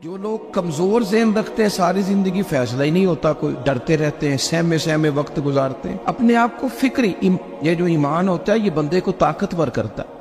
جو لوگ کمزور ذہن رکھتے ہیں ساری زندگی فیصلہ ہی نہیں ہوتا، کوئی ڈرتے رہتے ہیں، سہمے وقت گزارتے ہیں اپنے آپ کو فکری یہ جو ایمان ہوتا ہے یہ بندے کو طاقتور کرتا ہے،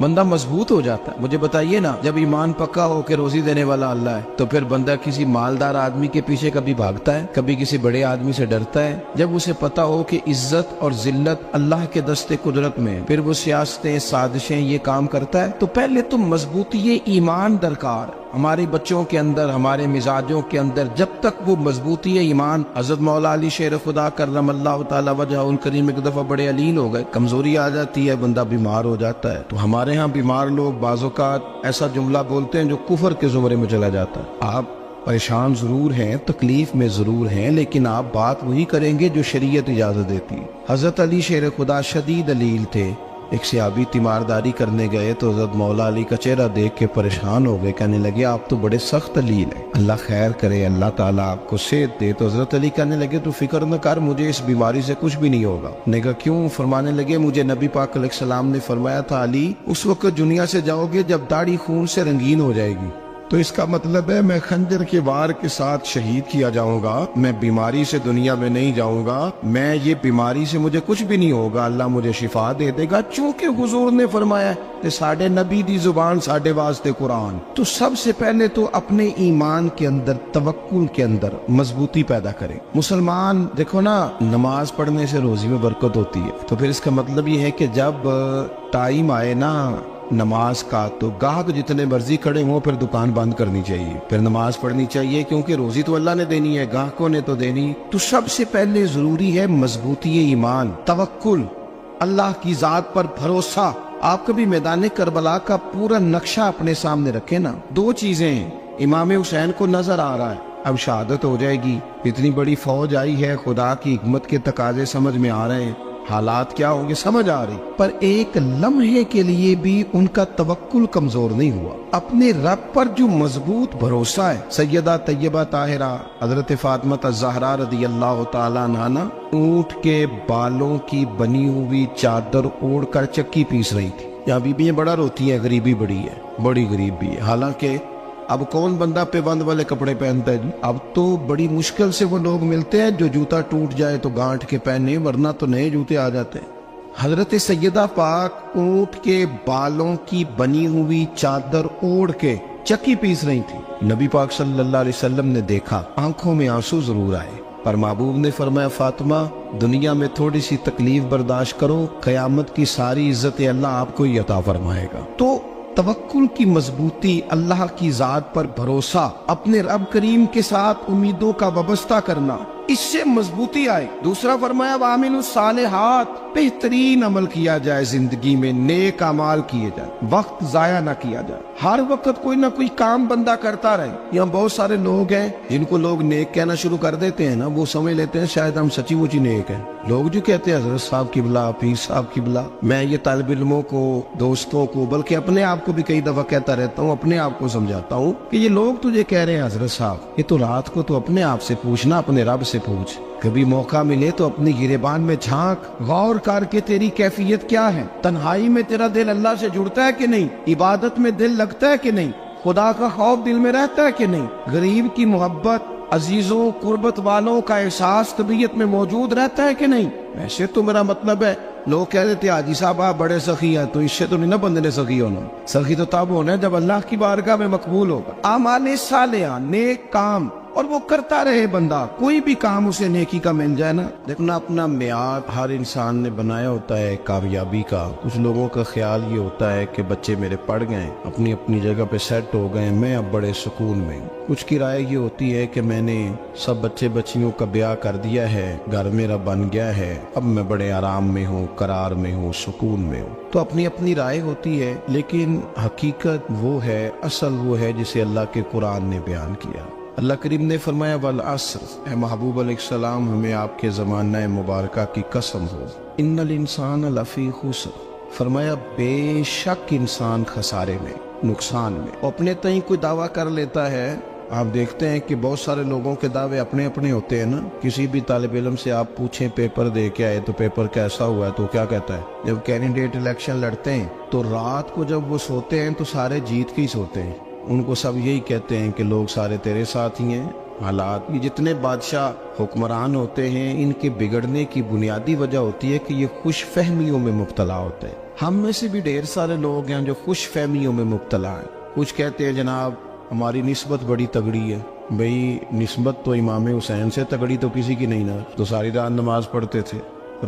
بندہ مضبوط ہو جاتا ہے۔ مجھے بتائیے نا، جب ایمان پکا ہو کہ روزی دینے والا اللہ ہے تو پھر بندہ کسی مالدار آدمی کے پیچھے کبھی بھاگتا ہے، کبھی کسی بڑے آدمی سے ڈرتا ہے؟ جب اسے پتا ہو کہ عزت اور ذلت اللہ کے دستے قدرت میں، پھر وہ سیاستیں، سازشیں یہ کام کرتا ہے۔ تو پہلے تو مضبوطی ایمان درکار ہے ہمارے بچوں کے اندر، ہمارے مزاجوں کے اندر۔ جب تک وہ مضبوطی ایمان، حضرت مولا علی شیر خدا کرم اللہ تعالی وجہ الکریم ایک دفعہ بڑے علیل ہو گئے، کمزوری آ جاتی ہے، بندہ بیمار ہو جاتا ہے۔ تو ہمارے ہاں بیمار لوگ بعض اوقات ایسا جملہ بولتے ہیں جو کفر کے زمرے میں چلا جاتا ہے۔ آپ پریشان ضرور ہیں، تکلیف میں ضرور ہیں، لیکن آپ بات وہی کریں گے جو شریعت اجازت دیتی ہے۔ حضرت علی شیر خدا شدید علیل تھے، ایک صحابی تیمارداری کرنے گئے تو حضرت مولا علی کا چہرہ دیکھ کے پریشان ہو گئے، کہنے لگے آپ تو بڑے سخت علیل ہیں، اللہ خیر کرے، اللہ تعالیٰ آپ کو صحت دے۔ تو حضرت علی کہنے لگے تو فکر نہ کر، مجھے اس بیماری سے کچھ بھی نہیں ہوگا۔ نے کہا کیوں؟ فرمانے لگے مجھے نبی پاک علیہ السلام نے فرمایا تھا علی اس وقت دنیا سے جاؤ گے جب داڑھی خون سے رنگین ہو جائے گی، تو اس کا مطلب ہے میں خنجر کے وار کے ساتھ شہید کیا جاؤں گا، میں بیماری سے دنیا میں نہیں جاؤں گا، میں یہ بیماری سے مجھے کچھ بھی نہیں ہوگا، اللہ مجھے شفا دے دے گا، چونکہ حضور نے فرمایا کہ ساڈے نبی دی زبان ساڈے واسطے قرآن۔ تو سب سے پہلے تو اپنے ایمان کے اندر، توکل کے اندر مضبوطی پیدا کریں۔ مسلمان دیکھو نا، نماز پڑھنے سے روزی میں برکت ہوتی ہے، تو پھر اس کا مطلب یہ ہے کہ جب ٹائم آئے نا نماز کا تو گاہک جتنے مرضی کھڑے ہوں پھر دکان بند کرنی چاہیے، پھر نماز پڑھنی چاہیے، کیونکہ روزی تو اللہ نے دینی ہے، گاہکوں نے تو دینی۔ تو سب سے پہلے ضروری ہے مضبوطی ایمان، توکل، اللہ کی ذات پر بھروسہ۔ آپ کبھی میدان کربلا کا پورا نقشہ اپنے سامنے رکھیں نا، دو چیزیں ہیں، امام حسین کو نظر آ رہا ہے اب شہادت ہو جائے گی، اتنی بڑی فوج آئی ہے، خدا کی حکمت کے تقاضے سمجھ میں آ رہے ہیں، حالات کیا ہوں گے سمجھ آ رہی، پر ایک لمحے کے لیے بھی ان کا توکل کمزور نہیں ہوا۔ اپنے رب پر جو مضبوط بھروسہ ہے، سیدہ طیبہ طاہرہ حضرت فاطمہ الزہرا رضی اللہ تعالیٰ عنہا اونٹ کے بالوں کی بنی ہوئی چادر اوڑھ کر چکی پیس رہی تھی۔ یہاں بیویاں بڑا روتی ہیں، غریبی بڑی ہے، بڑی غریب بھی ہے، حالانکہ اب کون بندہ پیبند والے کپڑے پہنتا ہے جی؟ اب تو بڑی مشکل سے وہ لوگ ملتے ہیں جو جوتا ٹوٹ جائے تو گانٹھ کے پہنے، ورنہ تو نئے جوتے آ جاتے ہیں۔ حضرت سیدہ پاک اونٹ کے بالوں کی بنی ہوئی چادر اوڑھ کے چکی پیس رہی تھی۔ نبی پاک صلی اللہ علیہ وسلم نے دیکھا، آنکھوں میں آنسو ضرور آئے، پر محبوب نے فرمایا فاطمہ دنیا میں تھوڑی سی تکلیف برداشت کرو، قیامت کی ساری عزت اللہ آپ کو ہی عطا فرمائے گا۔ تو توکل کی مضبوطی، اللہ کی ذات پر بھروسہ، اپنے رب کریم کے ساتھ امیدوں کا وابستہ کرنا، اس سے مضبوطی آئے۔ دوسرا فرمایا وَعَمِلُوا الصَّالِحَاتِ، بہترین عمل کیا جائے زندگی میں، نیک اعمال کیے جائے، وقت ضائع نہ کیا جائے، ہر وقت کوئی نہ کوئی کام بندہ کرتا رہے۔ یہاں بہت سارے لوگ ہیں جن کو لوگ نیک کہنا شروع کر دیتے ہیں نا، وہ سمجھ لیتے ہیں شاید ہم سچی مچی نیک ہیں۔ لوگ جو کہتے ہیں حضرت صاحب کی بلا، پیر صاحب کی بلا، میں یہ طالب علموں کو، دوستوں کو، بلکہ اپنے آپ کو بھی کئی دفعہ کہتا رہتا ہوں، اپنے آپ کو سمجھاتا ہوں کہ یہ لوگ تجھے کہہ رہے ہیں حضرت صاحب، یہ تو رات کو تو اپنے آپ سے پوچھنا، اپنے رب سے پوچھ، کبھی موقع ملے تو اپنی گریبان میں جھانک، غور کر کے تیری کیفیت کیا ہے، تنہائی میں تیرا دل اللہ سے جڑتا ہے کہ نہیں، عبادت میں دل لگتا ہے کہ نہیں، خدا کا خوف دل میں رہتا ہے کہ نہیں، غریب کی محبت، عزیزوں قربت والوں کا احساس طبیعت میں موجود رہتا ہے کہ نہیں۔ ویسے تو میرا مطلب ہے، لوگ کہہ دیتے حاجی صاحب آپ بڑے سخی ہیں، تو اس سے تو نہیں نا بندے نے سخی ہونا، سخی تو تب ہونا ہے جب اللہ کی بارگاہ میں مقبول ہوگا۔ اعمال صالحہ، نیک کام، اور وہ کرتا رہے بندہ، کوئی بھی کام اسے نیکی کا مل جائے نا۔ دیکھنا اپنا معیار ہر انسان نے بنایا ہوتا ہے کامیابی کا۔ کچھ لوگوں کا خیال یہ ہوتا ہے کہ بچے میرے پڑھ گئے، اپنی اپنی جگہ پہ سیٹ ہو گئے، میں اب بڑے سکون میں ہوں۔ کچھ کی رائے یہ ہوتی ہے کہ میں نے سب بچے بچیوں کا بیاہ کر دیا ہے، گھر میرا بن گیا ہے، اب میں بڑے آرام میں ہوں، قرار میں ہوں، سکون میں ہوں۔ تو اپنی اپنی رائے ہوتی ہے، لیکن حقیقت وہ ہے، اصل وہ ہے جسے اللہ کے قرآن نے بیان کیا۔ اللہ کریم نے فرمایا والعصر، اے محبوب علیہ السلام ہمیں آپ کے زمانہ مبارکہ کی قسم ہو، ان الانسان لفی خسر، فرمایا بے شک انسان خسارے میں، نقصان میں۔ اپنے تئیں کوئی دعویٰ کر لیتا ہے، آپ دیکھتے ہیں کہ بہت سارے لوگوں کے دعوے اپنے اپنے ہوتے ہیں نا۔ کسی بھی طالب علم سے آپ پوچھیں پیپر دے کے آئے تو پیپر کیسا ہوا ہے تو کیا کہتا ہے؟ جب کینڈیڈیٹ الیکشن لڑتے ہیں تو رات کو جب وہ سوتے ہیں تو سارے جیت کے ہی سوتے ہیں، ان کو سب یہی کہتے ہیں کہ لوگ سارے تیرے ساتھ ہی ہیں. حالات یہ جتنے بادشاہ حکمران ہوتے ہیں ان کے بگڑنے کی بنیادی وجہ ہوتی ہے کہ یہ خوش فہمیوں میں مبتلا ہوتے ہیں. ہم میں سے بھی ڈھیر سارے لوگ ہیں جو خوش فہمیوں میں مبتلا ہیں. کچھ کہتے ہیں جناب ہماری نسبت بڑی تگڑی ہے. بھئی نسبت تو امام حسین سے تگڑی تو کسی کی نہیں نا. تو ساری رات نماز پڑھتے تھے,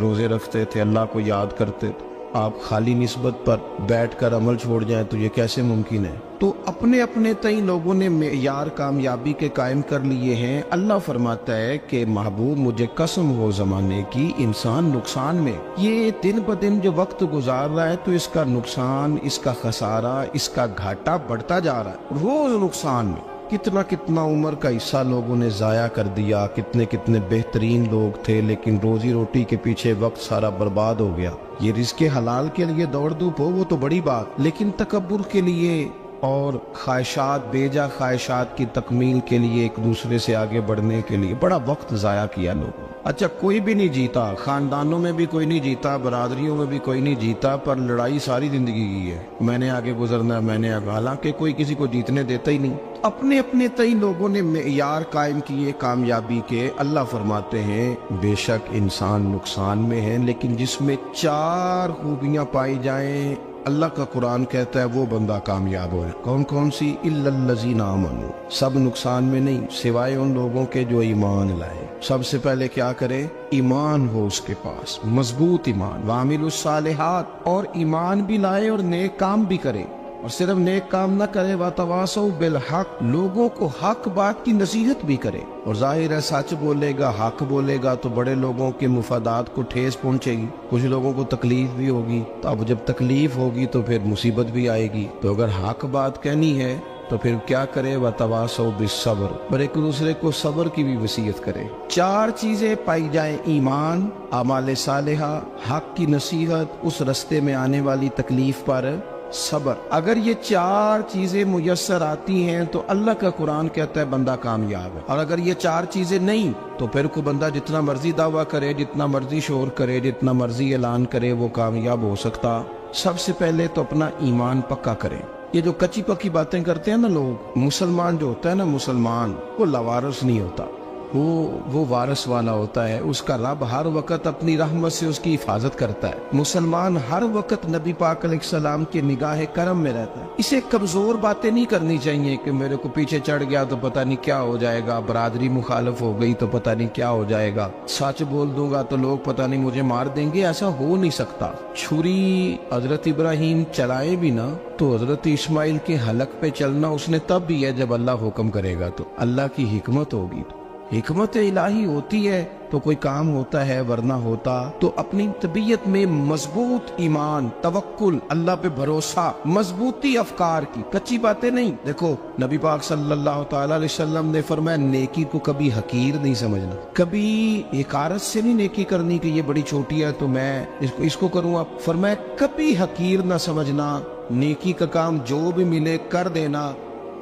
روزے رکھتے تھے, اللہ کو یاد کرتے تھے. آپ خالی نسبت پر بیٹھ کر عمل چھوڑ جائیں تو یہ کیسے ممکن ہے؟ تو اپنے اپنے تئیں لوگوں نے معیار کامیابی کے قائم کر لیے ہیں. اللہ فرماتا ہے کہ محبوب مجھے قسم ہو زمانے کی انسان نقصان میں. یہ دن بدن جو وقت گزار رہا ہے تو اس کا نقصان, اس کا خسارہ, اس کا گھاٹا بڑھتا جا رہا ہے روز نقصان میں. کتنا کتنا عمر کا حصہ لوگوں نے ضائع کر دیا. کتنے کتنے بہترین لوگ تھے لیکن روزی روٹی کے پیچھے وقت سارا برباد ہو گیا. یہ رزق حلال کے لیے دوڑ دھوپ ہو وہ تو بڑی بات, لیکن تکبر کے لیے اور خواہشات, بیجا خواہشات کی تکمیل کے لیے, ایک دوسرے سے آگے بڑھنے کے لیے بڑا وقت ضائع کیا لوگوں. اچھا کوئی بھی نہیں جیتا, خاندانوں میں بھی کوئی نہیں جیتا, برادریوں میں بھی کوئی نہیں جیتا, پر لڑائی ساری زندگی کی ہے. میں نے آگے گزرنا, میں نے آگے, حالانکہ کوئی کسی کو جیتنے دیتا ہی نہیں. اپنے اپنے تئیں لوگوں نے معیار قائم کیے کامیابی کے. اللہ فرماتے ہیں بے شک انسان نقصان میں ہے, لیکن جس میں 4 خوبیاں پائی جائیں اللہ کا قرآن کہتا ہے وہ بندہ کامیاب ہو. کون کون سی؟ الا الذین آمنوا. سب نقصان میں نہیں سوائے ان لوگوں کے جو ایمان لائے. سب سے پہلے کیا کرے؟ ایمان ہو اس کے پاس, مضبوط ایمان. وعملوا الصالحات, اور ایمان بھی لائے اور نیک کام بھی کرے. اور صرف نیک کام نہ کرے, وَتَوَاصَوْا بِالْحَقِّ, لوگوں کو حق بات کی نصیحت بھی کرے. اور ظاہر ہے سچ بولے گا, حق بولے گا تو بڑے لوگوں کے مفادات کو ٹھیس پہنچے گی, کچھ لوگوں کو تکلیف بھی ہوگی. تو اب جب تکلیف ہوگی تو پھر مصیبت بھی آئے گی. تو اگر حق بات کہنی ہے تو پھر کیا کرے؟ وَتَوَاصَوْا بِالصَّبْرِ, اور ایک دوسرے کو صبر کی بھی وصیت کرے. 4 چیزیں پائی جائیں, ایمان, اعمال صالحہ, حق کی نصیحت, اس رستے میں آنے والی تکلیف پر صبر. اگر یہ 4 چیزیں میسر آتی ہیں تو اللہ کا قرآن کہتا ہے بندہ کامیاب ہے. اور اگر یہ 4 چیزیں نہیں تو پھر کوئی بندہ جتنا مرضی دعویٰ کرے, جتنا مرضی شور کرے, جتنا مرضی اعلان کرے, وہ کامیاب ہو سکتا. سب سے پہلے تو اپنا ایمان پکا کریں. یہ جو کچی پکی باتیں کرتے ہیں نا لوگ, مسلمان جو ہوتا ہے نا, مسلمان وہ لاوارث نہیں ہوتا, وہ وارث والا ہوتا ہے. اس کا رب ہر وقت اپنی رحمت سے اس کی حفاظت کرتا ہے. مسلمان ہر وقت نبی پاک علیہ السلام کی نگاہ کرم میں رہتا ہے. اسے کمزور باتیں نہیں کرنی چاہیے کہ میرے کو پیچھے چڑھ گیا تو پتہ نہیں کیا ہو جائے گا, برادری مخالف ہو گئی تو پتہ نہیں کیا ہو جائے گا, سچ بول دوں گا تو لوگ پتہ نہیں مجھے مار دیں گے. ایسا ہو نہیں سکتا. چھری حضرت ابراہیم چلائے بھی نا تو حضرت اسماعیل کے حلق پہ چلنا اس نے تب بھی ہے جب اللہ حکم کرے گا. تو اللہ کی حکمت ہوگی, حکمت الہی ہوتی ہے تو کوئی کام ہوتا ہے, ورنہ ہوتا. تو اپنی طبیعت میں مضبوط ایمان, توکل, اللہ پہ بھروسہ, مضبوطی افکار کی, کچی باتیں نہیں. دیکھو نبی پاک صلی اللہ تعالی علیہ وسلم نے فرمایا نیکی کو کبھی حقیر نہیں سمجھنا, کبھی حقارت سے نہیں نیکی کرنی کہ یہ بڑی چھوٹی ہے تو میں اس کو کروں گا. فرمایا کبھی حقیر نہ سمجھنا, نیکی کا کام جو بھی ملے کر دینا.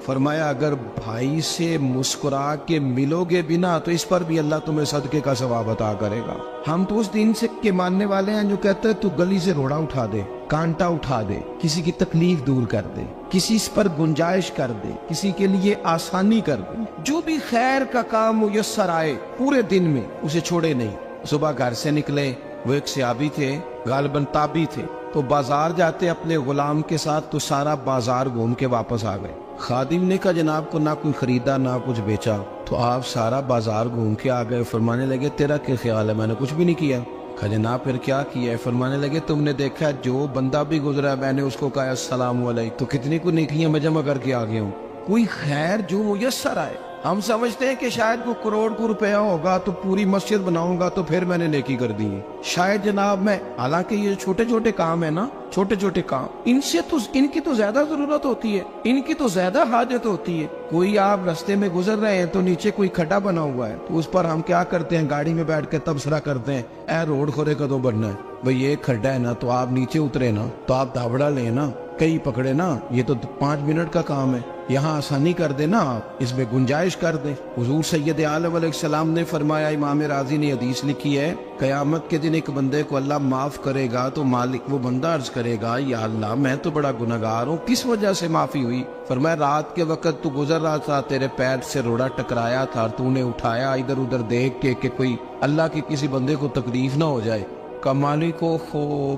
فرمایا اگر بھائی سے مسکرا کے ملو گے بنا تو اس پر بھی اللہ تمہیں صدقے کا ثواب عطا کرے گا. ہم تو اس دین سے کے ماننے والے ہیں جو کہتے ہیں تو گلی سے روڑا اٹھا دے, کانٹا اٹھا دے, کسی کی تکلیف دور کر دے, کسی پر گنجائش کر دے, کسی کے لیے آسانی کر دے. جو بھی خیر کا کام میسر آئے پورے دن میں اسے چھوڑے نہیں. صبح گھر سے نکلے, وہ ایک صحابی تھے, غالباً تابعی تھے, تو بازار جاتے اپنے غلام کے ساتھ تو سارا بازار گھوم کے واپس آ گئے. خادم نے کہا جناب کو نہ کوئی خریدا نہ کچھ بیچا, تو آپ سارا بازار گھوم کے آ گئے. فرمانے لگے تیرا کیا خیال ہے؟ میں نے کچھ بھی نہیں کیا. کہا جناب پھر کیا کیا ہے؟ فرمانے لگے تم نے دیکھا جو بندہ بھی گزرا میں نے اس کو کہا السلام علیکم, تو کتنی کو نیکیاں میں جمع کر کے آ گیا ہوں. کوئی خیر جو میسر آئے. ہم سمجھتے ہیں کہ شاید کو کروڑ کو روپیہ ہوگا تو پوری مسجد بناؤں گا تو پھر میں نے نیکی کر دی ہے. شاید جناب میں, حالانکہ یہ چھوٹے چھوٹے کام ہے نا, چھوٹے چھوٹے کام, ان کی تو زیادہ ضرورت ہوتی ہے, ان کی تو زیادہ حاجت ہوتی ہے. کوئی آپ رستے میں گزر رہے ہیں تو نیچے کوئی کھڈا بنا ہوا ہے تو اس پر ہم کیا کرتے ہیں, گاڑی میں بیٹھ کے تبصرہ کرتے ہیں اے روڈ کھورے کدوں بننا ہے. بھئی یہ کھڈا ہے نا تو آپ نیچے اترے نا, تو آپ دھاوڑا لیں نا, کئی پکڑے نا, یہ تو 5 منٹ کا کام ہے. यहाँ आसानी कर दे ना, आप इसमें गुंजाइश कर दें। हुजूर सैयद आलम अलैहिस्सलाम ने फरमाया, इमाम राजी ने हदीस लिखी है, कयामत के दिन एक बंदे को अल्लाह माफ करेगा तो मालिक वो बंदा अर्ज करेगा, या अल्लाह मैं तो बड़ा गुनहगार हूँ, किस वजह से माफी हुई? फरमाया रात के वक्त तू गुजर रहा था, तेरे पैर से रोड़ा टकराया था, तूने उठाया इधर उधर देख के कि कोई अल्लाह के किसी बंदे को तकलीफ ना हो जाए। का मालिक हो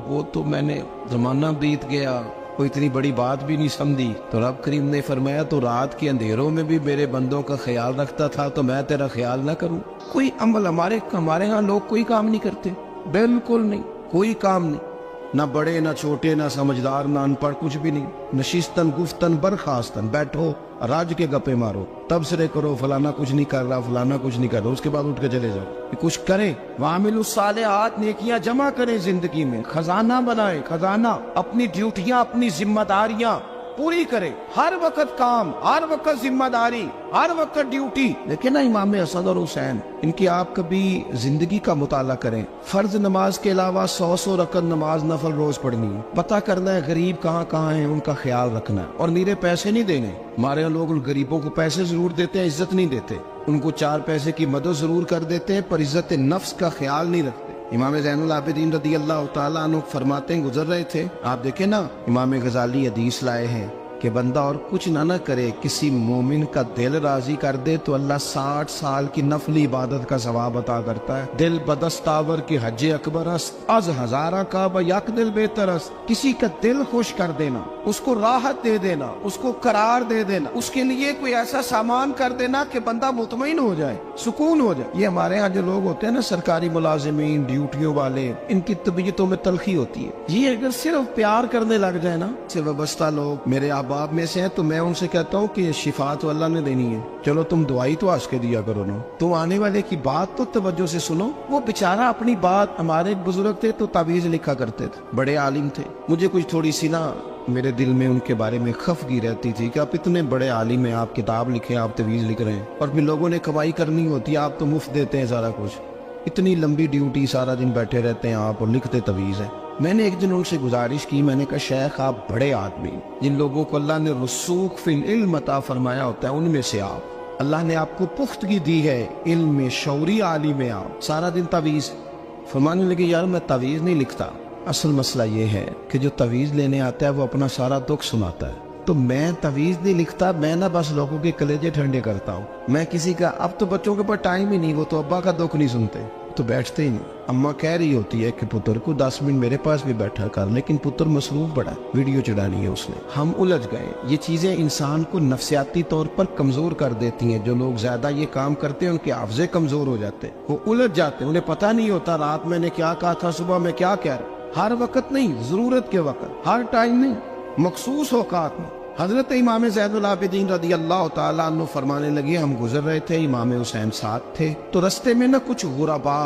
वो तो मैंने जमाना बीत गया, कोई इतनी बड़ी बात भी नहीं समझी। तो रब करीम ने फरमाया तो रात के अंधेरों में भी मेरे बंदों का ख्याल रखता था, तो मैं तेरा ख्याल ना करूं? कोई अमल हमारे यहाँ लोग कोई काम नहीं करते, बिल्कुल नहीं, कोई काम नहीं, ना बड़े ना छोटे ना समझदार ना अनपढ़, कुछ भी नहीं। नशिस्तन गुफ्तन बरखास्तन, बैठो राज के गप्पे मारो, तबसरे करो, फलाना कुछ नहीं कर रहा, फलाना कुछ नहीं कर रहा, उसके बाद उठ के चले जाओ। कुछ करें, वामिलुस सालिहात, नेकियां जमा करें जिंदगी में, खजाना बनाए, खजाना, अपनी ड्यूटियां अपनी जिम्मेदारियां पूरी करे, हर वक्त काम, हर वक्त जिम्मेदारी, हर वक्त ड्यूटी। लेकिन ना इमाम हसन और हुसैन, इनकी आप कभी जिंदगी का मुताला करें, फर्ज नमाज के अलावा 100 रकत नमाज नफल रोज पढ़नी है, पता करना है गरीब कहाँ कहाँ है, उनका ख्याल रखना है, और नीरे पैसे नहीं देने। हमारे यहाँ लोग गरीबों को पैसे जरूर देते हैं, इज्जत नहीं देते, उनको 4 पैसे की मदद जरूर कर देते हैं, पर इज्जत नफ्स का ख्याल नहीं रखते। इमाम ज़ैनुल आबिदीन रदी अल्लाह ताला अन्हु फरमाते हैं, गुजर रहे थे, आप देखें ना, इमाम गजाली हदीस लाए हैं कि बंदा और कुछ ना करे, किसी मोमिन का दिल राजी कर दे तो अल्लाह 60 साल की नफली इबादत का सवाब अता करता है। दिल बदस्तावर की हज अकबर अज हजारा का बयक दिल बेहतरस, किसी का दिल खुश कर देना, उसको राहत दे देना, उसको करार दे देना, उसके लिए कोई ऐसा सामान कर देना कि बंदा मुतमईन हो जाए, सुकून हो जाए। ये हमारे यहाँ जो लोग होते हैं ना, सरकारी मुलाजिमीन, ड्यूटियों वाले, इनकी तबीयतों में तलखी होती है। ये अगर सिर्फ प्यार करने लग जाए ना, से वाबस्ता लोग मेरे बाप में से है, तो मैं उनसे कहता हूँ कि शिफा तो अल्लाह ने देनी है, चलो तुम दुआई तो हंस के दिया करो ना, तुम आने वाले की बात तो तवज्जो से सुनो। वो बेचारा अपनी बात, हमारे एक बुजुर्ग थे तो तावीज लिखा करते थे, बड़े आलिम थे, मुझे कुछ थोड़ी सी ना मेरे दिल में उनके बारे में खफगी रहती थी कि आप इतने बड़े आलिम हैं, आप किताब लिखे, आप तवीज लिख रहे हैं, और फिर लोगों ने कमाई करनी होती है, आप तो मुफ्त देते हैं सारा कुछ, इतनी लंबी ड्यूटी, सारा दिन बैठे रहते हैं आप और लिखते तवीज है। मैंने एक दिन उनसे गुजारिश की, मैंने कहा शेख आप बड़े आदमी, जिन लोगों को अल्लाह ने रसूख फिल इल्म अता फरमाया होता है, उनमें से आप, अल्लाह ने आपको पुख्तगी दी है इल्म में, शौरी आलिम में, आप सारा दिन तवीज। फरमाने लगे यार मैं तवीज नहीं लिखता, असल मसला ये है कि जो तवीज लेने आता है वो अपना सारा दुख सुनाता है, तो मैं तवीज नहीं लिखता, मैं ना बस लोगों के कलेजे ठंडे करता हूँ। मैं किसी का, अब तो बच्चों के पास टाइम ही नहीं, वो तो अब्बा का दुख नहीं सुनते, तो बैठते ही नहीं। अम्मा कह रही होती है कि पुत्र को 10 मिनट मेरे पास भी बैठा कर, लेकिन पुत्र मसरूफ बड़ा, वीडियो चढ़ानी है उसने। हम उलझ गए। ये चीजें इंसान को नफ्सियाती तौर पर कमजोर कर देती हैं। जो लोग ज्यादा ये काम करते हैं उनके हाफजे कमजोर हो जाते हैं, वो उलझ जाते हैं, उन्हें पता नहीं होता रात मैंने क्या कहा था, सुबह में क्या कह रहा। हर वक्त नहीं, जरूरत के वक्त, हर टाइम नहीं, मखसूस औकात में। हजरत इमाम ज़ैनुल आबिदीन रदी अल्लाह ताला अन्हु फरमाने लगे, हम गुजर रहे थे, इमाम हुसैन साथ थे, तो रस्ते में ना कुछ गुरबा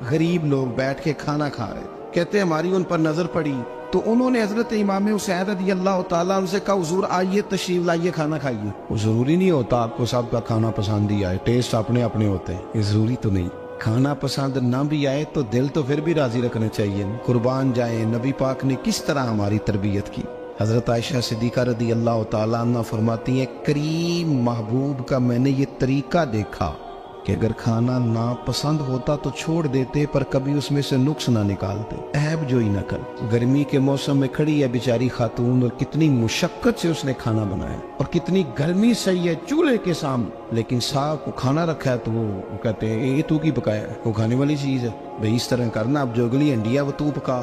गरीब लोग बैठ के खाना खा रहे, कहते हमारी उन पर नजर पड़ी, तो उन्होंने हजरत इमाम हुसैन रदी अल्लाह ताला अन्हु से कहा, हुजूर आइए तशरीफ लाइए, खाना खाइए। वो जरूरी नहीं होता आपको सबका खाना पसंद ही आए, टेस्ट अपने अपने होते हैं, ये जरूरी तो नहीं। खाना पसंद ना भी आए तो दिल तो फिर भी राजी रखना चाहिए। कुर्बान जाए, नबी पाक ने किस तरह हमारी तरबियत की। हजरत आयशा सिद्दीका रदी अल्लाह ताला अन्हा फरमाती हैं, करीम महबूब का मैंने ये तरीका देखा कि अगर खाना ना पसंद होता तो छोड़ देते, पर कभी उसमें से नुक्स ना निकालते, ऐब जोई न कर। गर्मी के मौसम में खड़ी है बेचारी खातून, और कितनी मुशक्कत से उसने खाना बनाया, और कितनी गर्मी सही है चूल्हे के सामने, लेकिन साहब को खाना रखा है तो वो कहते हैं ये तू की पकाया है, वो खाने वाली चीज है भाई, इस तरह करना, अब जो अगली अंडिया वो तू पका,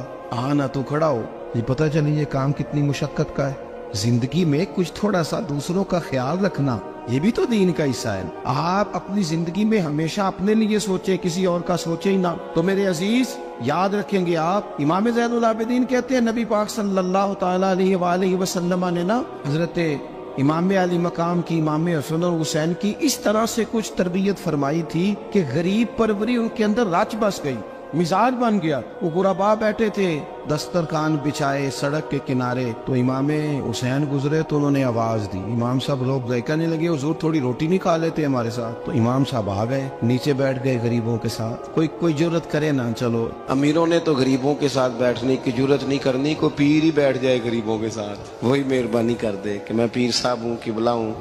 ना तू खड़ा हो। ये पता चले ये काम कितनी मुशक्कत का है। जिंदगी में कुछ थोड़ा सा दूसरों का ख्याल रखना, ये भी तो दीन का हिस्सा है। आप अपनी जिंदगी में हमेशा अपने लिए सोचे, किसी और का सोचे ही ना। तो मेरे अजीज याद रखेंगे आप, इमाम ज़ैनुल आबिदीन कहते हैं नबी पाक सल्लल्लाहु तआला अलैहि वसल्लम ने ना हजरत इमाम अली मकाम की, इमाम हसन और हुसैन की इस तरह से कुछ तरबियत फरमाई थी कि गरीब परवरी उनके अंदर रच बस गई। मिजाज बन गया। वो गुरबा बैठे थे दस्तरखान बिछाए सड़क के किनारे, तो इमाम हुसैन गुजरे तो उन्होंने आवाज दी। इमाम साहब लोग कहने लगे हुजूर थोड़ी रोटी नहीं खा लेते हमारे साथ। तो इमाम साहब आ गए, नीचे बैठ गए गरीबों के साथ। कोई जुर्रत करे ना, चलो अमीरों ने तो गरीबों के साथ बैठने की जुर्रत नहीं करनी, कोई पीर ही बैठ जाए गरीबों के साथ, वही मेहरबानी कर दे कि मैं पीर साहब हूँ किबला हूँ,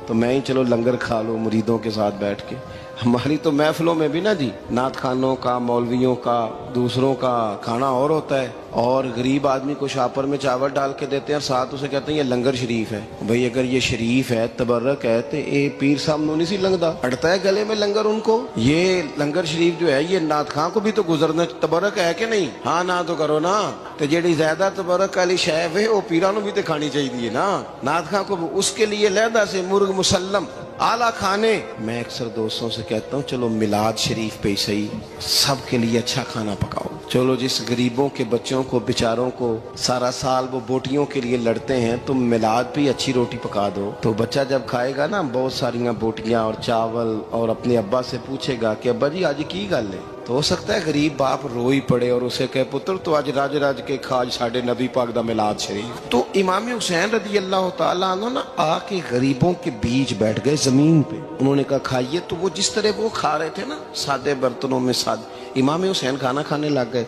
तो मैं ही चलो लंगर खा लूँ मुरीदों के साथ बैठ के। हमारी तो महफिलों में भी ना जी, नात खानों का, मौलवियों का, दूसरों का खाना और होता है, और गरीब आदमी को शापर में चावल डाल के देते हैं, साथ उसे कहते हैं ये लंगर शरीफ है। भाई अगर ये शरीफ है, तबर्रक है, तो ये पीर साहब नूनी सी लंगदा अड़ता है गले में लंगर उनको। ये लंगर शरीफ जो है ये नात खां को भी तो गुजरना तबर्रक है कि नहीं? हाँ ना तो करो ना, तो जेडी ज्यादा तबर्रक वाली शय है वो पीरा भी तो खानी चाहिए ना। नात खां को उसके लिए लहदा से मुर्ग मुसल्लम आला खाने। मैं अक्सर दोस्तों से कहता हूँ चलो मिलाद शरीफ पे सही सबके लिए अच्छा खाना पकाओ। चलो जिस गरीबों के बच्चों को बेचारों को सारा साल वो बोटियों के लिए लड़ते हैं, तुम मिलाद पे अच्छी रोटी पका दो, तो बच्चा जब खाएगा ना बहुत सारियां बोटियां और चावल, और अपने अब्बा से पूछेगा कि अब्बा जी आज की गल है, तो हो सकता है गरीब बाप रो ही पड़े और उसे कहे पुत्र तो आज राज राज के खाज साढ़े नबी पाक दा मिलाद शरीफ। तो इमाम हुसैन रदी अल्लाह तआला अन्हु ना आके गरीबों के बीच बैठ गए जमीन पे, उन्होंने कहा खाइए। तो वो जिस तरह वो खा रहे थे ना सादे बर्तनों में, सादे, इमाम हुसैन खाना खाने लग गए।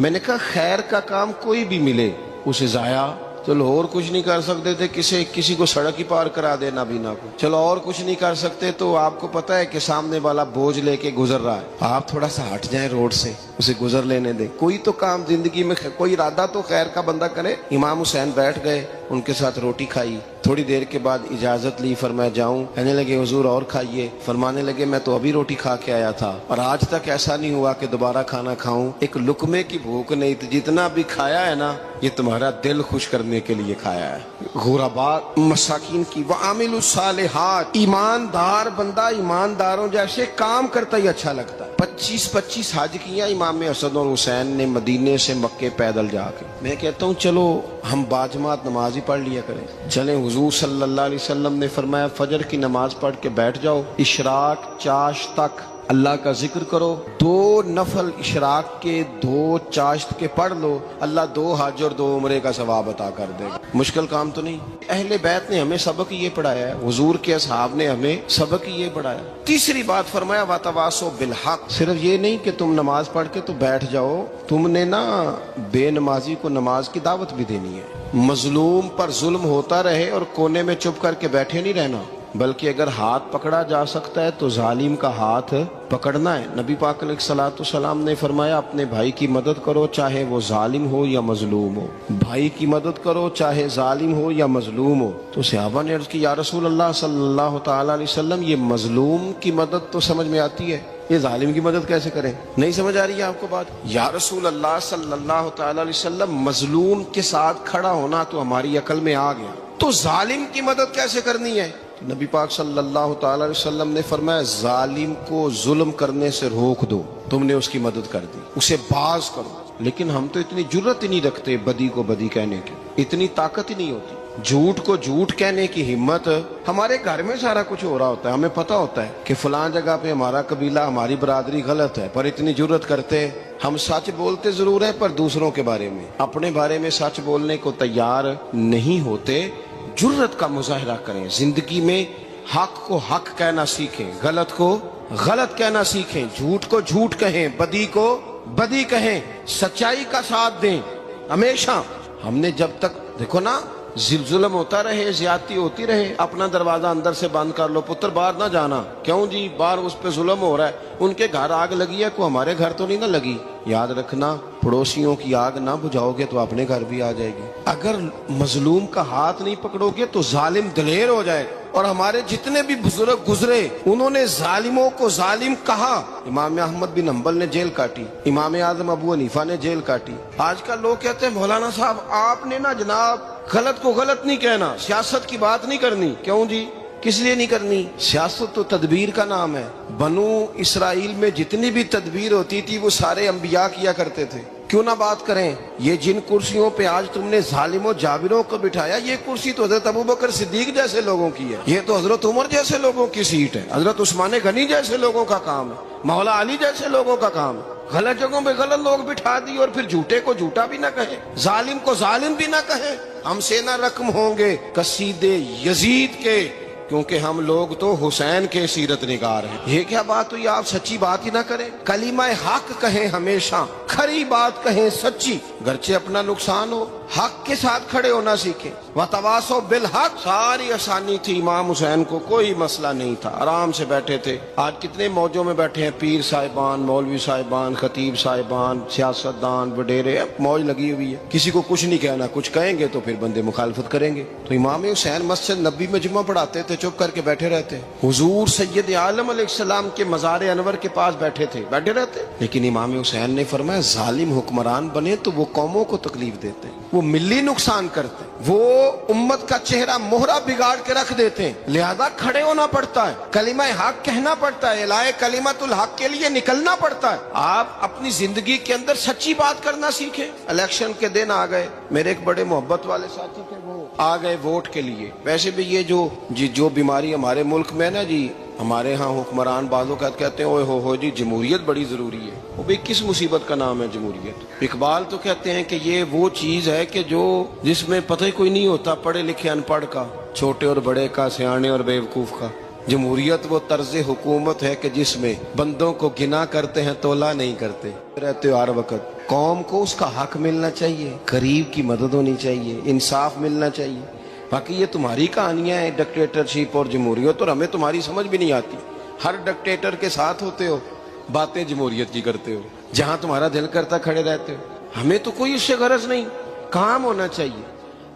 मैंने कहा खैर का काम कोई भी मिले उसे जाया, चलो और कुछ नहीं कर सकते थे, किसी को सड़क ही पार करा दे नाबीना को, चलो और कुछ नहीं कर सकते, तो आपको पता है कि सामने वाला बोझ लेके गुजर रहा है, आप थोड़ा सा हट जाएं रोड से, उसे गुजर लेने दे। कोई तो काम जिंदगी में कोई इरादा तो खैर का बंदा करे। इमाम हुसैन बैठ गए, उनके साथ रोटी खाई, थोड़ी देर के बाद इजाजत ली, फरमाया जाऊं? कहने लगे हुजूर और खाइए। फरमाने लगे मैं तो अभी रोटी खा के आया था और आज तक ऐसा नहीं हुआ कि दोबारा खाना खाऊं, एक लुकमे की भूख नहीं थी, जितना भी खाया है ना ये तुम्हारा दिल खुश करने के लिए खाया है। गुरबा मसाकिन की व आमिलुस सालिहात, ईमानदार बंदा ईमानदारों जैसे काम करता ही अच्छा लगता है। 25 हज किया इमाम हसन और हुसैन ने मदीने से मक्के पैदल जाके। मैं कहता हूँ चलो हम बाजमात नमाज ही पढ़ लिया करें। चलें, हुजूर सल्लल्लाहु अलैहि वसल्लम ने फरमाया फजर की नमाज पढ़ के बैठ जाओ, इशराक चाश तक अल्लाह का जिक्र करो, 2 नफल इशराक के 2 चाश्त के पढ़ लो, अल्लाह 2 हज और 2 उम्रे का सवाब अता कर देगा। मुश्किल काम तो नहीं। अहले बैत ने हमें सबक ये पढ़ाया है, हुजूर के असहाब ने हमें सबक ये पढ़ाया। तीसरी बात फरमाया वातवासो बिल हक, सिर्फ ये नहीं कि तुम नमाज पढ़ के तो बैठ जाओ, तुमने ना बेनमाजी को नमाज की दावत भी देनी है। मजलूम पर जुल्म होता रहे और कोने में चुप करके बैठे नहीं रहना, बल्कि अगर हाथ पकड़ा जा सकता है तो जालिम का हाथ पकड़ना है। नबी पाक अलैहिस्सलातु सलाम ने फरमाया अपने भाई की मदद करो चाहे वो जालिम हो या मजलूम हो, भाई की मदद करो चाहे जालिम हो या मजलूम हो। तो सहाबा ने अर्ज की या रसूल अल्लाह सल्लल्लाहु तआला अलैहि वसल्लम ये मजलूम की मदद तो समझ में आती है, ये जालिम की मदद कैसे करें? नहीं समझ आ रही है आपको बात? या रसूल अल्लाह सल्लल्लाहु तआला अलैहि वसल्लम मजलूम के साथ खड़ा होना तो हमारी अकल में आ गया, तो जालिम की मदद कैसे करनी है? नबी पाक सल्लल्लाहु तआला अलैहि वसल्लम ने फरमाया जालिम को जुल्म करने से रोक दो, तुमने उसकी मदद कर दी, उसे बाज करो। लेकिन हम तो इतनी जुर्रत ही नहीं रखते बदी को बदी कहने की, इतनी ताकत ही नहीं होती। झूठ को झूठ कहने की हिम्मत, हमारे घर में सारा कुछ हो रहा होता है, हमें पता होता है कि फलां जगह पे हमारा कबीला हमारी बरादरी गलत है, पर इतनी जुर्रत करते हम सच बोलते जरूर है पर दूसरों के बारे में, अपने बारे में सच बोलने को तैयार नहीं होते। जुर्रत का मुजाहरा करें, जिंदगी में हक को हक कहना सीखें, गलत को गलत कहना सीखें, झूठ को झूठ कहें, बदी को बदी कहें, सच्चाई का साथ दें हमेशा। हमने जब तक देखो ना जुल्म होता रहे, ज्यादती होती रहे, अपना दरवाजा अंदर से बंद कर लो, पुत्र बाहर ना जाना। क्यों जी? बाहर उस पे जुल्म हो रहा है, उनके घर आग लगी है, को हमारे घर तो नहीं ना लगी। याद रखना पड़ोसियों की आग ना बुझाओगे तो अपने घर भी आ जाएगी। अगर मजलूम का हाथ नहीं पकड़ोगे तो जालिम दलेर हो जाएगा। और हमारे जितने भी बुजुर्ग गुजरे उन्होंने जालिमों को जालिम कहा। इमाम अहमद बिन हंबल ने जेल काटी, इमाम आजम अबू हनीफा ने जेल काटी। आजकल लोग कहते हैं मौलाना साहब आपने ना जनाब गलत को गलत नहीं कहना, सियासत की बात नहीं करनी। क्यों जी? किस लिए नहीं करनी? सियासत तो तदबीर का नाम है। बनु इसराइल में जितनी भी तदबीर होती थी वो सारे अंबिया किया करते थे। क्यों ना बात करें, ये जिन कुर्सियों पे आज तुमने जालिमों जाबिरों को बिठाया, ये कुर्सी तो हजरत अबू बकर सिद्दीक जैसे लोगों की है, ये तो हजरत उमर जैसे लोगों की सीट है, हजरत उस्मान गनी जैसे लोगों का काम है, मौला अली जैसे लोगों का काम है। गलत जगहों पे गलत लोग बिठा दिए और फिर झूठे को झूठा भी ना कहे, जालिम को जालिम भी ना कहे। हमसे ना रकम होंगे कसीदे यजीद के, क्योंकि हम लोग तो हुसैन के सीरत निगार हैं। ये क्या बात हुई, आप सच्ची बात ही ना करें। कलीमा हक कहें, हमेशा खरी बात कहें, सच्ची, गरचे अपना नुकसान हो, हक के साथ खड़े होना सीखें। वतवासो बिल हक, सारी आसानी थी, इमाम हुसैन को कोई मसला नहीं था, आराम से बैठे थे। आज कितने मौजों में बैठे हैं, पीर साहिबान, मौलवी साहिबान, खतीब साहिबान, सियासतदान, वडेरे, मौज लगी हुई है। किसी को कुछ नहीं कहना, कुछ कहेंगे तो फिर बंदे मुखालफत करेंगे। तो इमाम हुसैन मस्जिद नबी में जुम्मा पढ़ाते थे, चुप करके बैठे रहते। हुजूर सैयद आलम अलैहिस्सलाम के मज़ार अनवर के पास बैठे थे, बैठे रहते। लेकिन इमाम हुसैन ने फरमाया, जालिम हुक्मरान बने तो वो कौमों को तकलीफ देते हैं, वो मिली नुकसान करते हैं, वो उम्मत का चेहरा मोहरा बिगाड़ के रख देते हैं। लिहाजा खड़े होना पड़ता है, कलीमा हक कहना पड़ता है, इलाए कलीमतुल हक के लिए निकलना पड़ता है। आप अपनी जिंदगी के अंदर सच्ची बात करना सीखें। इलेक्शन के दिन आ गए, मेरे एक बड़े मोहब्बत वाले साथी थे, वो आ गए वोट के लिए। वैसे भी ये जो बीमारी हमारे मुल्क में ना जी, हमारे यहाँ हुक्मरान बाजों का कहते हैं, ओए हो जी, जमहूरियत बड़ी जरूरी है। वो भी किस मुसीबत का नाम है जमहूरियत। इकबाल तो कहते हैं कि ये वो चीज है कि जो जिसमें पता ही कोई नहीं होता, पढ़े लिखे अनपढ़ का, छोटे और बड़े का, सियाने और बेवकूफ का। जमहूरियत वो तर्ज हुकूमत है कि जिसमें बंदों को गिना करते हैं, तोला नहीं करते रहते हो हर वक्त। कौम को उसका हक मिलना चाहिए, गरीब की मदद होनी चाहिए, इंसाफ मिलना चाहिए। बाकी ये तुम्हारी कहानियां हैं डिक्टेटरशिप और जमहूरियत, और हमें तुम्हारी समझ भी नहीं आती। हर डिक्टेटर के साथ होते हो, बातें जमहूरियत की करते हो, जहां तुम्हारा दिल करता खड़े रहते हो। हमें तो कोई इससे गरज नहीं, काम होना चाहिए।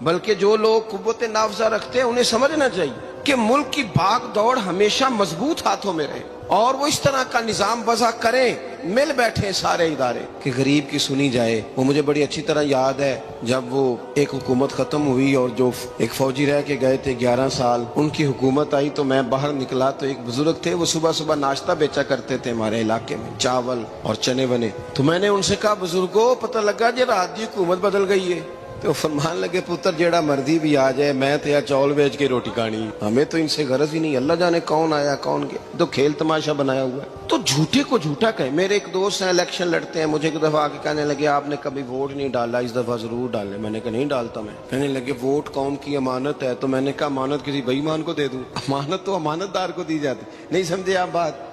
बल्कि जो लोग कुव्वत नाफजा रखते हैं उन्हें समझना चाहिए कि मुल्क की भाग दौड़ हमेशा मजबूत हाथों में रहे, और वो इस तरह का निजाम वज़ा करें, मिल बैठे सारे इदारे कि गरीब की सुनी जाए। वो मुझे बड़ी अच्छी तरह याद है, जब वो एक हुकूमत खत्म हुई और जो एक फौजी रह के गए थे 11 साल, उनकी हुकूमत आई तो मैं बाहर निकला तो एक बुजुर्ग थे, वो सुबह सुबह नाश्ता बेचा करते थे हमारे इलाके में, चावल और चने बने। तो मैंने उनसे कहा, बुजुर्गो पता लगा जी रात की हुकूमत बदल गई है। तो फरमान लगे, पुत्र जेड़ा मर्जी भी आ जाए, मैं तो यार चौल बेच के रोटी खानी, हमें तो इनसे गरज ही नहीं। अल्लाह जाने कौन आया कौन गया, तो खेल तमाशा बनाया हुआ है। तो झूठे को झूठा कहे। मेरे एक दोस्त हैं, इलेक्शन लड़ते हैं, मुझे एक दफा आके कहने लगे, आपने कभी वोट नहीं डाला, इस दफा जरूर डाले। मैंने कहा नहीं डालता मैं। कहने लगे, वोट कौन की अमानत है। तो मैंने कहा, अमानत किसी बेईमान को दे दूं? अमानत तो अमानतदार को दी जाती। नहीं समझे आप बात?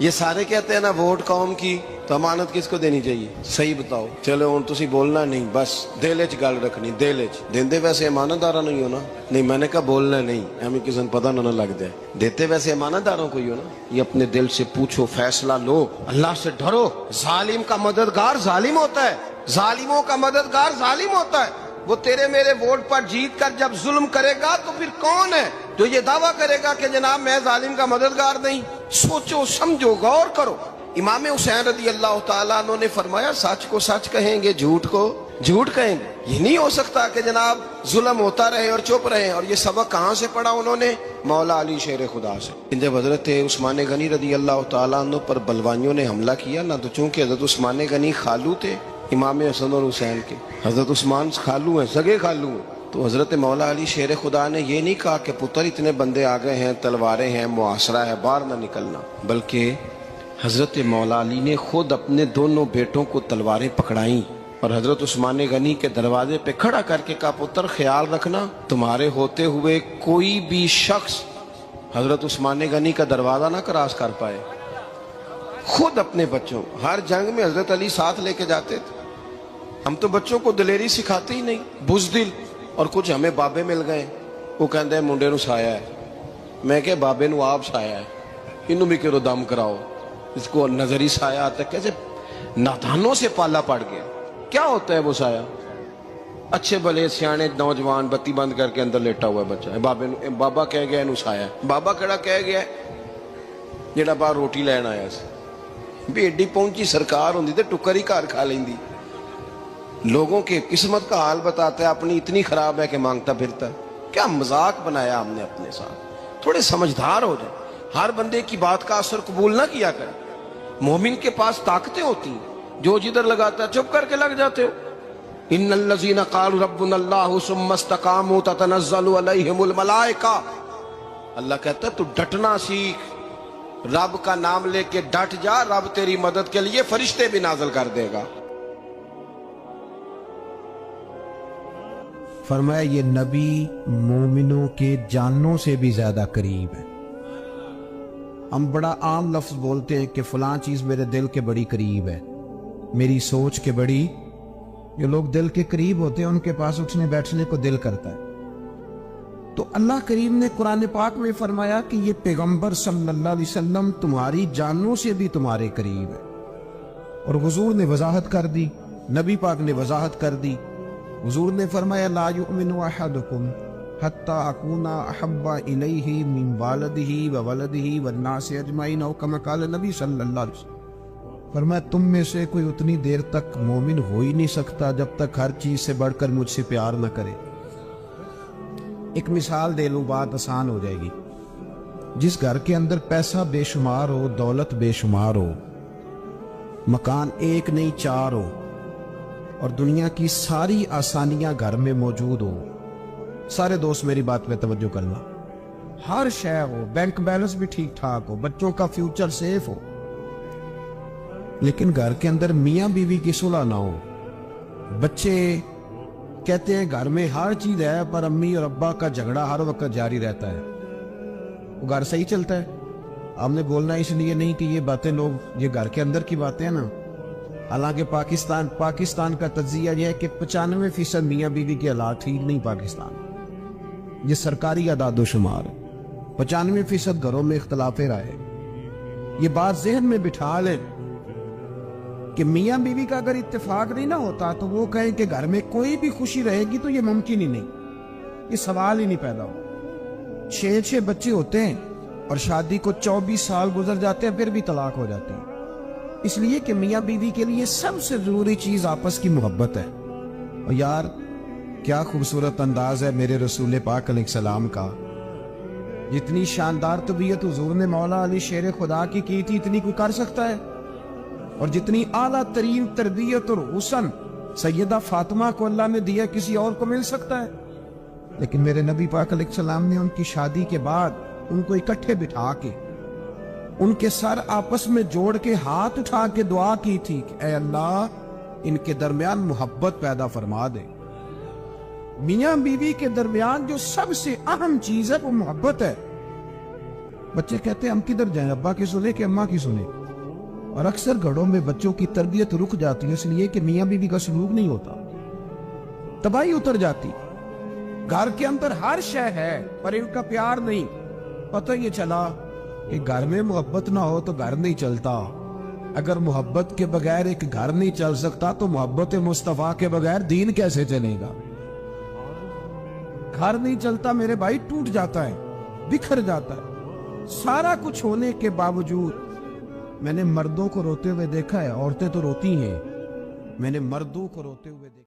ये सारे कहते हैं ना वोट कौम की, तो अमानत किसको देनी चाहिए? सही बताओ। चलो हुण तुसी बोलना नहीं, बस दिल च गल रखनी, दिल च। देंदे वैसे अमानतदारा नहीं हो ना? नहीं, मैंने कहा बोलना नहीं, एवं किसी को पता ना लग जाए। देते वैसे अमानतदारों को ही हो ना? ये अपने दिल से पूछो, फैसला लो, अल्लाह से डरो। जालिम का मददगार जालिम होता है, जालिमों का मददगार जालिम होता है। वो तेरे मेरे वोट पर जीत कर जब जुल्म करेगा तो फिर कौन है जो ये दावा करेगा कि जनाब मैं जालिम का मददगार नहीं? सोचो समझो, गौर करो। इमाम हुसैन रदी अल्लाह तआला अन्हु ने फरमाया, सच को सच कहेंगे, झूठ को झूठ कहेंगे। ये नहीं हो सकता कि जनाब जुल्म होता रहे और चुप रहे। और ये सबक कहाँ से पढ़ा उन्होंने? मौला अली शेर खुदा से। जब हजरत उस्मान गनी रदी अल्लाह तआला अन्हु पर बलवानियों ने हमला किया ना, तो चूंकि हजरत उस्मान गनी खालू थे इमाम हसन और हुसैन के, हजरत उस्मान खालू हैं, सगे खालू हैं, तो हजरत मौला अली शेर खुदा ने ये नहीं कहा कि पुत्र इतने बंदे आ गए हैं, तलवारें हैं, मुआसरा है, बाहर ना निकलना। बल्कि हजरत मौला अली ने खुद अपने दोनों बेटों को तलवारें पकड़ाई और हजरत उस्मान गनी के दरवाजे पे खड़ा करके कहा, पुत्र ख्याल रखना, तुम्हारे होते हुए कोई भी शख्स हजरत उस्मान गनी का दरवाजा ना क्रॉस कर पाए। खुद अपने बच्चों, हर जंग में हजरत अली साथ लेके जाते थे। हम तो बच्चों को दलेरी सिखाते ही नहीं, बुज़दिल। और कुछ हमें बाबे मिल गए, वो कहते मुंडे नू साया है। मैं क्या बाबे नू आप साया है, इनू भी करो दम कराओ, इसको नजरी साया आता। कैसे नादानों से पाला पड़ गया। क्या होता है वो साया? अच्छे भले सियाने नौजवान बत्ती बंद करके अंदर लेटा हुआ है बच्चा, बाबे नू बाबा कह गया इनू साया। बाबा केड़ा कह गया जेड़ा बाहर रोटी लैन आया सी। भी एडी पहुंची सरकार होंदी ते टुकर ही घर खा लेंदी। लोगों के किस्मत का हाल बताता है, अपनी इतनी खराब है कि मांगता फिरता है। क्या मजाक बनाया हमने अपने साथ। थोड़े समझदार हो जाए। हर बंदे की बात का असर कबूल ना किया करें। मोमिन के पास ताकतें होती हैं, जो जिधर लगाता है चुप करके लग जाते हो। इन्नल्लज़ीना क़ालू रब्बुनल्लाहु सुम्मा इस्तक़ामू ततनज़्ज़लु अलैहिमुल मलाइका। अल्लाह कहता है तू डटना सीख, रब का नाम लेके डट जा, रब तेरी मदद के लिए फरिश्ते भी नाज़िल कर देगा। फरमाया ये नबी मोमिनों के जानों से भी ज्यादा करीब है। हम बड़ा आम लफ्ज बोलते हैं कि फलां चीज मेरे दिल के बड़ी करीब है, मेरी सोच के बड़ी। जो लोग दिल के करीब होते हैं उनके पास उठने बैठने को दिल करता है। तो अल्लाह करीम ने कुरान पाक में फरमाया कि ये पैगंबर सल्लल्लाहु अलैहि वसल्लम तुम्हारी जानों से भी तुम्हारे करीब है। और हुजूर ने वजाहत कर दी, नबी पाक ने वजाहत कर दी। हुजूर ने फरमाया ला युमिनु अहदुकुम हत्ता अकूना अहब्बा इलैहि मिन वालिदिही व वलदिही वन्नास अजमाइन, औ कमा क़ाल नबी सल्लल्लाहु अलैहि वसल्लम। फरमाया तुम में से कोई उतनी देर तक मोमिन हो ही नहीं सकता जब तक हर चीज से बढ़कर मुझसे प्यार न करे। एक मिसाल दे लूं, बात आसान हो जाएगी। जिस घर के अंदर पैसा बेशुमार हो, दौलत बेशुमार हो, मकान एक नहीं चार हो, और दुनिया की सारी आसानियां घर में मौजूद हो, सारे दोस्त मेरी बात पे तवज्जो करना, हर शय हो, बैंक बैलेंस भी ठीक ठाक हो, बच्चों का फ्यूचर सेफ हो, लेकिन घर के अंदर मियां बीवी की सुलह ना हो, बच्चे कहते हैं घर में हर चीज है पर अम्मी और अब्बा का झगड़ा हर वक्त जारी रहता है, वो घर सही चलता है? हमने बोलना इसलिए नहीं कि ये बातें लोग, ये घर के अंदर की बातें हैं ना। हालांकि पाकिस्तान का तज्जिया यह है कि 95% मियाँ बीवी के हालात ठीक नहीं। पाकिस्तान ये सरकारी आदादोशुमार है, 95% घरों में इख्तलाफे राय। ये बात जहन में बिठा लें कि मियाँ बीवी का अगर इत्तेफाक नहीं ना होता तो वो कहें कि घर में कोई भी खुशी रहेगी तो ये मुमकिन ही नहीं, ये सवाल ही नहीं पैदा हो। 6 बच्चे होते हैं और शादी को 24 साल गुजर जाते हैं, फिर भी तलाक हो जाती है, इसलिए कि मियाँ बीवी के लिए सबसे जरूरी चीज आपस की मोहब्बत है। और यार क्या खूबसूरत अंदाज है मेरे रसूल पाक अलैहिस्सलाम का। जितनी शानदार तबीयत हुजूर ने मौला अली शेर खुदा की थी, इतनी कोई कर सकता है? और जितनी आला तरीन तरबियत और हुसन सैयदा फातिमा को अल्लाह ने दिया, किसी और को मिल सकता है? लेकिन मेरे नबी पाक अलैहिस्सलाम ने उनकी शादी के बाद उनको इकट्ठे बिठा के उनके सर आपस में जोड़ के हाथ उठा के दुआ की थी कि ऐ अल्लाह इनके दरमियान मोहब्बत पैदा फरमा दे। मियां बीवी के दरमियान जो सबसे अहम चीज है वो मोहब्बत है। बच्चे कहते हैं हम किधर जाएं, अब्बा की सुने कि अम्मा की सुने? और अक्सर घरों में बच्चों की तरबियत रुक जाती है इसलिए कि मियां बीवी का सलूक नहीं होता, तबाही उतर जाती। घर के अंदर हर शय है पर इनका प्यार नहीं। पता ये चला कि घर में मोहब्बत ना हो तो घर नहीं चलता। अगर मोहब्बत के बगैर एक घर नहीं चल सकता तो मोहब्बत मुस्तफा के बगैर दीन कैसे चलेगा? घर नहीं चलता मेरे भाई, टूट जाता है, बिखर जाता है। सारा कुछ होने के बावजूद मैंने मर्दों को रोते हुए देखा है, औरतें तो रोती हैं, मैंने मर्दों को रोते हुए देखा।